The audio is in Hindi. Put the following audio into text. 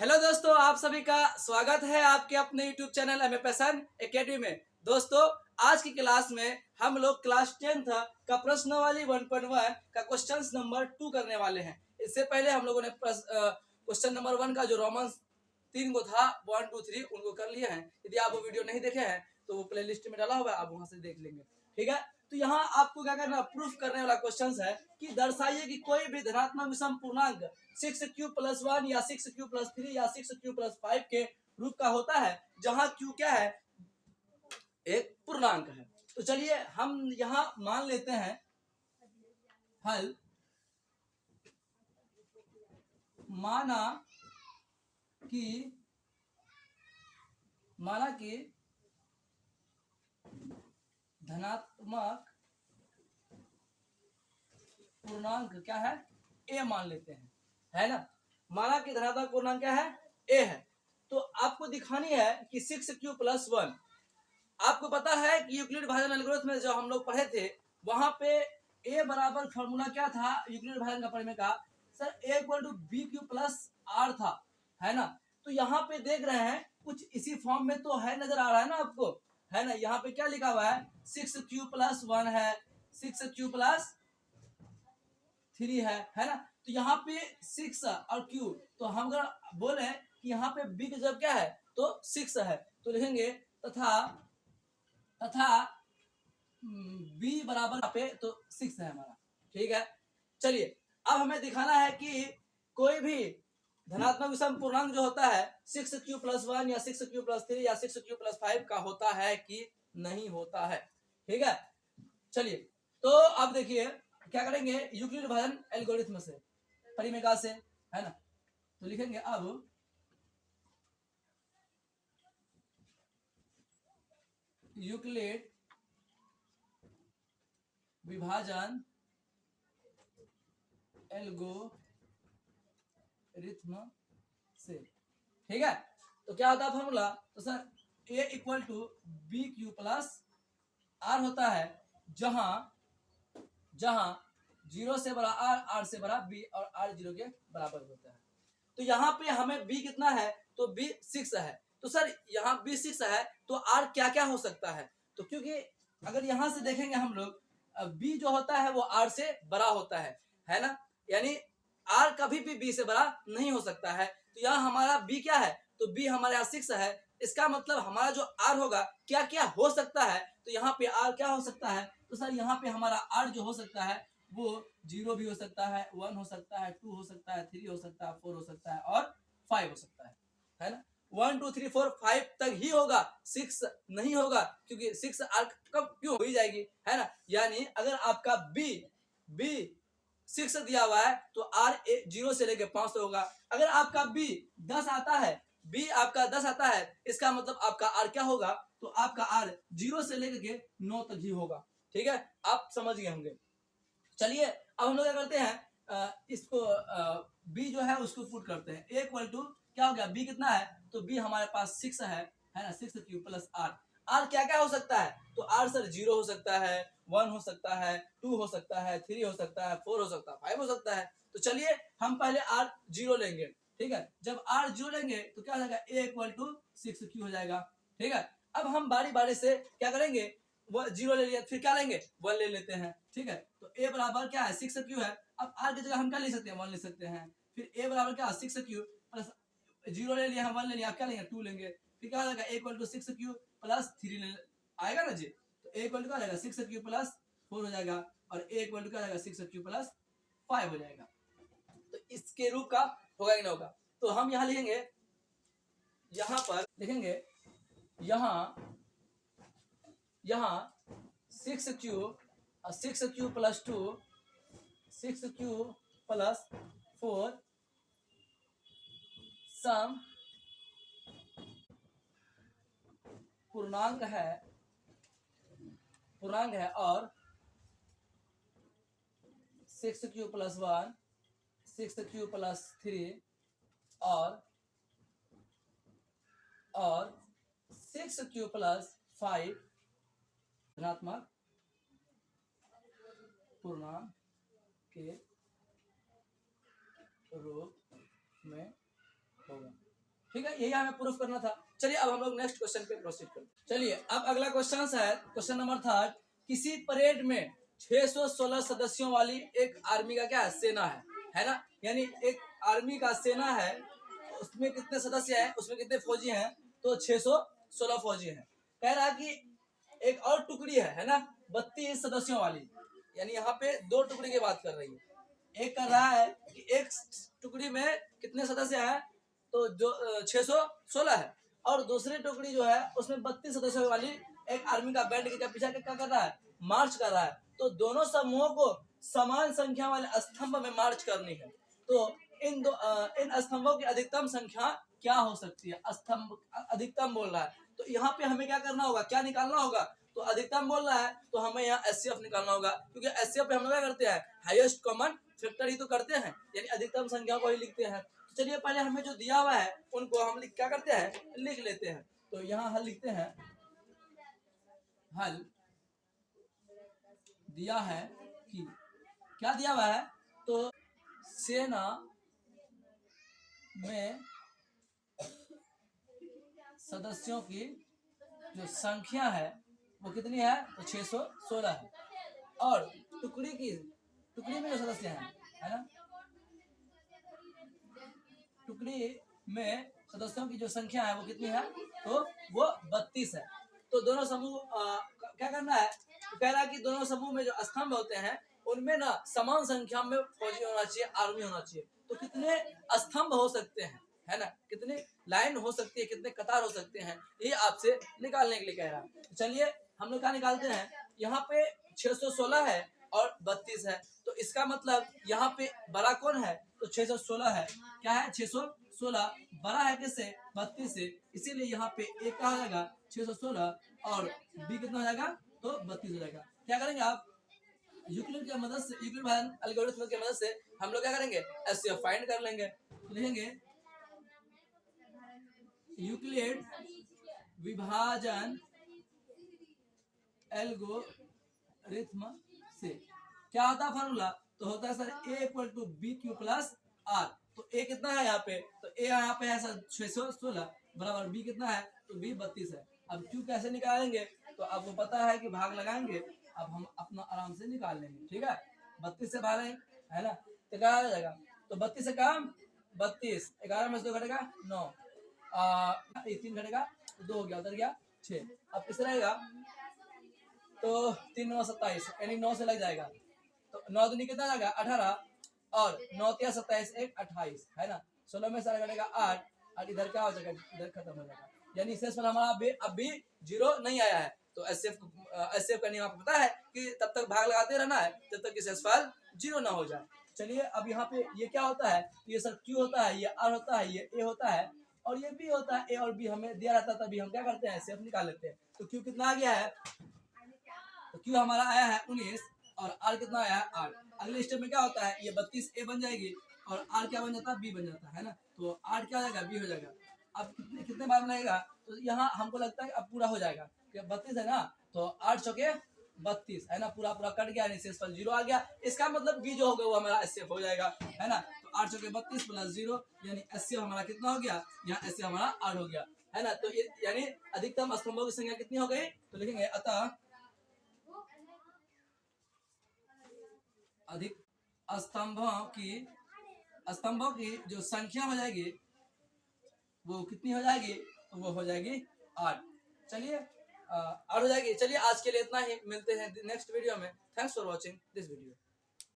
हेलो दोस्तों, आप सभी का स्वागत है आपके अपने YouTube चैनल एमएपीएसएन एकेडमी में। दोस्तों, आज की क्लास में हम लोग क्लास 10th का प्रश्नावली 1.1 का क्वेश्चन नंबर 2 करने वाले हैं। इससे पहले हम लोगों ने क्वेश्चन नंबर 1 का जो रोमन 3 को था 1 2 3 उनको कर लिए हैं। यदि आप वो वीडियो नहीं देखे हैं तो वो प्ले लिस्ट में डाला हुआ है, आप वहां से देख लेंगे। ठीक है, तो यहाँ आपको क्या करना, प्रूफ करने वाला क्वेश्चन है कि दर्शाइए कि कोई भी धनात्मक विषम पूर्णांक 6q+1 या 6q+3 या 6q+5 के रूप का होता है, जहां q क्या है, एक पूर्णांक है। तो चलिए हम यहां मान लेते हैं हल। माना कि धनात्मक पूर्णांक क्या है, a मान लेते हैं, है ना। माना कि धनात्मक पूर्णांक क्या है, a है। तो आपको दिखानी है कि 6q+1, आपको पता है कि यूक्लिड विभाजन एल्गोरिथम में जो हम लोग पढ़े थे वहां पे a बराबर फॉर्मूला क्या था यूक्लिड विभाजन का परिमेय का, सर a = bq+r था, है ना। तो यहाँ पे देख रहे हैं कुछ इसी फॉर्म में तो है, नजर आ रहा है ना आपको, है ना। यहाँ पे क्या लिखा हुआ है, 6q+1 है, 6q+3 है ना। तो यहाँ पे 6 और q, तो हम अगर बोले कि यहाँ पे b की जगह क्या है तो 6 है, तो लिखेंगे तथा b बराबर पे तो 6 है हमारा। ठीक है, चलिए अब हमें दिखाना है कि कोई भी धनात्मक विषम पूर्णांक जो होता है 6q+1 या 6q+3 या 6q+5 का होता है कि नहीं होता है। ठीक है, चलिए तो अब देखिए क्या करेंगे, यूक्लिड विभाजन एल्गोरिथम से, परिमेय से, है ना। तो लिखेंगे अब यूक्लिड विभाजन एल्गोरिथम से। ठीक है, तो क्या होता है फॉर्मूला, तो सर a = bq+r होता है, जहां 0 से बड़ा r से बड़ा b और r 0 के बराबर होता है। तो यहाँ पे हमें b कितना है, तो b 6 है। तो सर यहाँ b 6 है तो r क्या क्या हो सकता है, तो क्योंकि अगर यहाँ से देखेंगे हम लोग, b जो होता है वो r से बड़ा होता है ना, यानी r कभी भी b से बड़ा नहीं हो सकता है। तो यहाँ हमारा b क्या है, तो b हमारे यहाँ 6 है, इसका मतलब हमारा जो r होगा क्या क्या हो सकता है, तो यहाँ पे r क्या हो सकता है, तो सर यहाँ पे हमारा r जो हो सकता है वो 0 भी हो सकता है, 1 हो सकता है, 2 हो सकता है, 3 हो सकता है, 4 हो सकता है और 5 हो सकता है ना। 1 2 3 4 5 तक ही होगा, 6 नहीं होगा, क्योंकि 6 r कब क्यों हो ही जाएगी, है ना। यानी अगर आपका b 6 दिया हुआ है तो r 0 से लेके 5 तक होगा। अगर आपका b 10 आता है, b आपका 10 आता है, इसका मतलब आपका r क्या होगा, तो आपका r 0 से लेकर के 9 तक ही होगा। ठीक है, आप समझ गए होंगे। चलिए अब हम लोग क्या करते हैं, इसको b जो है उसको पुट करते हैं। a = क्या हो गया, b कितना है, तो b हमारे पास 6 है ना, 6q+r। r क्या क्या हो सकता है, तो r सर 0 हो सकता है, 1 हो सकता है, 2 हो सकता है, 3 हो सकता है, 4 हो सकता है, 5 हो सकता है। तो चलिए हम पहले r 0 लेंगे। ठीक है, जब r 0 लेंगे तो क्या हो जाएगा, a = 6q हो जाएगा। ठीक है, अब हम बारी बारी से क्या करेंगे, वो 0 ले लिया, फिर क्या लेंगे, 1 ले लेते हैं। ठीक है, तो a बराबर क्या है, 6q है। अब r की जगह हम क्या ले सकते हैं, 1 ले सकते हैं। फिर a बराबर क्या, 6q प्लस 0 ले लिया, हम 1 ले लिया, आप क्या लेंगे, 2 लेंगे। फिर क्या हो जाएगा, a = 6q+3 आएगा ना जी। तो a = क्या हो जाएगा, 6q+4 हो जाएगा, और a = क्या हो जाएगा, 6q+5 हो जाएगा। तो इसके रूप का होगा कि नहीं होगा, तो हम यहाँ लिखेंगे, यहाँ पर लिखेंगे, यहाँ 6q और 6q+2 6q+4 सम पूर्णांक है और 6q+1 6q+3 और 6q+5 धनात्मक पूर्णांक के रूप में होगा। ठीक है, यही हमें प्रूफ करना था। चलिए अब हम लोग नेक्स्ट क्वेश्चन पे प्रोसीड करते हैं। चलिए अब अगला क्वेश्चन है क्वेश्चन नंबर 3। किसी परेड में 616 सदस्यों वाली एक आर्मी का क्या है, सेना है ना, यानी एक आर्मी का सेना है, उसमें कितने सदस्य हैं, उसमें कितने फौजी हैं, तो 616 फौजी हैं। कह रहा है कि एक और टुकड़ी है ना, 32 सदस्यों वाली, यानी यहाँ पे दो टुकड़ी की बात कर रही है। एक कर रहा है कि एक टुकड़ी में कितने सदस्य हैं, तो जो 616 है, और दूसरी टुकड़ी जो है उसमें 32 सदस्यों वाली एक आर्मी का बैंड के पीछे क्या कर रहा है, मार्च कर रहा है। तो दोनों समूहों को समान संख्या वाले स्तंभ में मार्च करनी है। तो इन स्तंभों की अधिकतम संख्या क्या हो सकती है, स्तंभ अधिकतम बोल रहा है, तो यहाँ पे हमें क्या करना होगा, क्या निकालना होगा, तो अधिकतम बोल रहा है तो हमें यहाँ एचसीएफ निकालना होगा, क्योंकि एचसीएफ पे हम लोग क्या करते हैं, हाईएस्ट कॉमन फैक्टर ही तो करते हैं, यानी अधिकतम संख्या को ही लिखते हैं। तो चलिए पहले हमें जो दिया हुआ है उनको हम क्या करते हैं, लिख लेते हैं। तो यहाँ हल लिखते हैं, हल दिया है कि क्या दिया हुआ है, तो सेना में सदस्यों की जो संख्या है वो कितनी है, तो 616 है, और टुकड़ी में जो सदस्य हैं, है ना, टुकड़ी में सदस्यों की जो संख्या है वो कितनी है, तो वो 32 है। तो दोनों समूह क्या करना है, तो कह रहा है कि दोनों समूह में जो स्तंभ होते हैं उनमें ना समान संख्या में फौजी होना चाहिए, आर्मी होना चाहिए। तो कितने स्तंभ हो सकते हैं, है ना, कितने लाइन हो सकती है, कितने कतार हो सकते हैं, ये आपसे निकालने के लिए कह रहा है। चलिए हम लोग क्या निकालते हैं, यहाँ पे 616 है और 32 है, तो इसका मतलब यहाँ पे बड़ा कौन है, तो 616 है। क्या है, 616 बड़ा है किससे, 32 से, इसीलिए यहाँ पे एक का हो जाएगा 616 और बी कितना हो जाएगा, तो 32 हो जाएगा। क्या करेंगे आप, यूक्लिड की मदद से, यूक्लिड एल्गोरिथम की मदद से हम लोग क्या करेंगे, एचसीएफ फाइंड कर लेंगे। तो लिखेंगे यूक्लिड विभाजन एल्गोरिथम से क्या होता है फार्मूला, तो होता है sir A equal to B Q plus R. तो ए कितना है यहाँ पे, तो ए यहाँ पे है सर 616 बराबर बी कितना है, तो बी 32 है। अब क्यू कैसे निकालेंगे, तो आपको पता है कि भाग लगाएंगे, अब हम अपना आराम से निकाल लेंगे, ठीक है। 32 से भाग है ना, तो क्या आ जाएगा, तो 32 से कम 32, 11 में से 2 घटेगा 9, 3 घटेगा 2 हो गया, उधर गया 6। अब किस रहेगा, तो 3 9 27, यानी 9 से लग जाएगा, तो 9 दूनी कितना जाएगा 18, और 9 3 27 1 28, है ना, 16 में से घटेगा 8, और इधर क्या हो जाएगा, इधर खत्म हो जाएगा, यानी शेषफल हमारा अब भी 0 नहीं आया है। तो एचसीएफ का नियम आपको पता है कि तब तक भाग लगाते रहना है जब तक कि शेषफल 0 ना हो जाए। चलिए अब यहाँ पे ये क्या होता है, ये सर क्यू होता है, ये आर होता है, ये ए होता है, और ये बी होता है। ए और बी हमें दिया रहता है, तभी हम क्या करते हैं, एचसीएफ निकाल लेते हैं। तो क्यू कितना आ गया है, तो क्यू हमारा आया है 19, और आर कितना आया है 8। अगले स्टेप में क्या होता है, ये 32 ए बन जाएगी, और आर क्या बन जाता है, बी बन जाता है ना, तो आर क्या हो जाएगा, बी हो जाएगा। अब कितने बार बनाएगा, तो यहाँ हमको लगता है अब पूरा हो जाएगा, 32 है ना, तो 8 चौके 32 है ना, पूरा कट गया, शेषफल 0 आ गया। इसका मतलब बी जो होगा वो हमारा एचसीएफ हो जाएगा, है ना। तो 8 चौके 32 प्लस 0, यानी एचसीएफ हमारा कितना हो गया, यहाँ एचसीएफ हमारा 8 हो गया, है ना। तो यानी अधिकतम स्तंभों की संख्या कितनी हो गई, तो लिखेंगे अतः अधिक स्तंभों की जो संख्या हो जाएगी वो कितनी हो जाएगी, तो वो हो जाएगी 8। चलिए 8 हो जाएगी। चलिए आज के लिए इतना ही, मिलते हैं नेक्स्ट वीडियो में। Thanks for watching this video.